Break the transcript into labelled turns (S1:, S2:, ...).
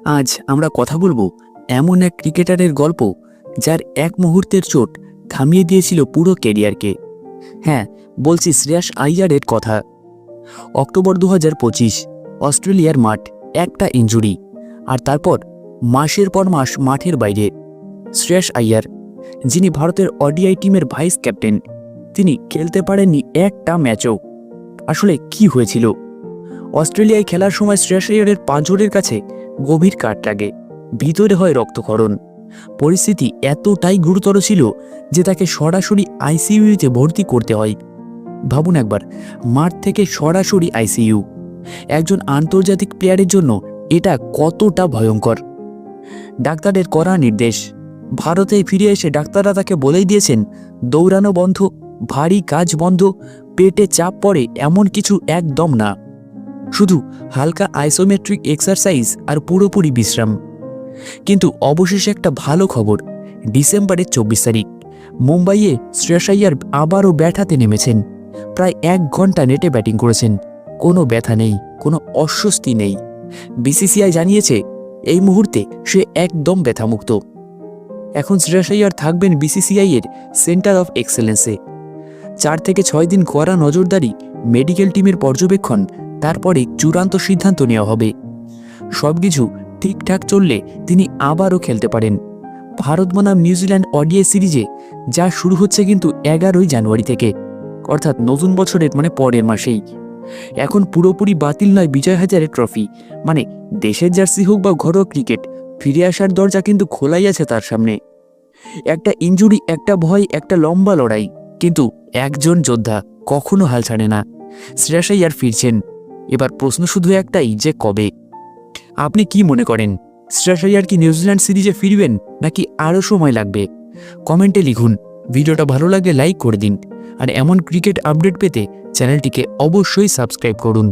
S1: আজ আমরা কথা বলবো এমন এক ক্রিকেটারের গল্প যার এক মুহূর্তের চোট থামিয়ে দিয়েছিল পুরো ক্যারিয়ারকে। হ্যাঁ, বলছি শ্রেয়াস আইয়ারের কথা। অক্টোবর 2025, অস্ট্রেলিয়ার মাঠ, একটা ইনজুরি, আর তারপর মাসের পর মাস মাঠের বাইরে। শ্রেয়াস আইয়ার, যিনি ভারতের ওডিআই টিমের ভাইস ক্যাপ্টেন, তিনি খেলতে পারেননি একটা ম্যাচও। আসলে কি হয়েছিল? অস্ট্রেলিয়ায় খেলার সময় শ্রেয়াস আইয়ারের পাঁজরের কাছে গভীর কাট লাগে, ভিতরে হয় রক্তক্ষরণ। পরিস্থিতি এতটাই গুরুতর ছিল যে তাকে সরাসরি আইসিইউতে ভর্তি করতে হয়। ভাবুন একবার, মাঠ থেকে সরাসরি আইসিইউ। একজন আন্তর্জাতিক প্লেয়ারের জন্য এটা কতটা ভয়ঙ্কর। ডাক্তারের কড়া নির্দেশ। ভারতে ফিরে এসে ডাক্তাররা তাকে বলেই দিয়েছেন, দৌড়ানো বন্ধ, ভারী কাজ বন্ধ, পেটে চাপ পড়ে এমন কিছু একদম না, শুধু হালকা আইসোমেট্রিক এক্সারসাইজ আর পুরোপুরি বিশ্রাম। কিন্তু অবশেষে একটা ভালো খবর। ডিসেম্বরের 24 তারিখ মুম্বাইয়ে শ্রেয়াস আইয়ার আবারও ব্যাট হাতে নেমেছেন। প্রায় 1 ঘন্টা নেটে ব্যাটিং করেছেন। কোনো ব্যথা নেই, কোনো অস্বস্তি নেই। বিসিসিআই জানিয়েছে এই মুহূর্তে সে একদম ব্যথামুক্ত। এখন শ্রেয়াস আইয়ার থাকবেন বিসিসিআই এর সেন্টার অফ এক্সেলেন্সে। 4 থেকে 6 দিন কড়া নজরদারি, মেডিকেল টিমের পর্যবেক্ষণ, তারপরে চূড়ান্ত সিদ্ধান্ত নেওয়া হবে। সবকিছু ঠিকঠাক চললে তিনি আবারও খেলতে পারেন ভারত বনাম নিউজিল্যান্ড ওডিআই সিরিজে, যা শুরু হচ্ছে কিন্তু 11ই জানুয়ারি থেকে, অর্থাৎ নতুন বছরের পরের মাসেই। এখন পুরোপুরি বাতিল নয় বিজয় হাজারে ট্রফি, দেশের জার্সি হোক বা ঘরোয়া ক্রিকেট, ফিরে আসার দরজা কিন্তু খোলাই আছে তার সামনে। একটা ইনজুরি, একটা ভয়, একটা লম্বা লড়াই, কিন্তু একজন যোদ্ধা কখনো হাল ছাড়ে না। শ্রেয়াস আইয়ার ফিরছেন। এবার প্রশ্ন শুধু একটাই, যে কবে? আপনি কি মনে করেন, শ্রেয়াস আইয়ার কি নিউজিল্যান্ড সিরিজে ফিরবেন, নাকি আরও সময় লাগবে? কমেন্টে লিখুন। ভিডিওটা ভালো লাগলে লাইক করে দিন, আর এমন ক্রিকেট আপডেট পেতে চ্যানেলটিকে অবশ্যই সাবস্ক্রাইব করুন।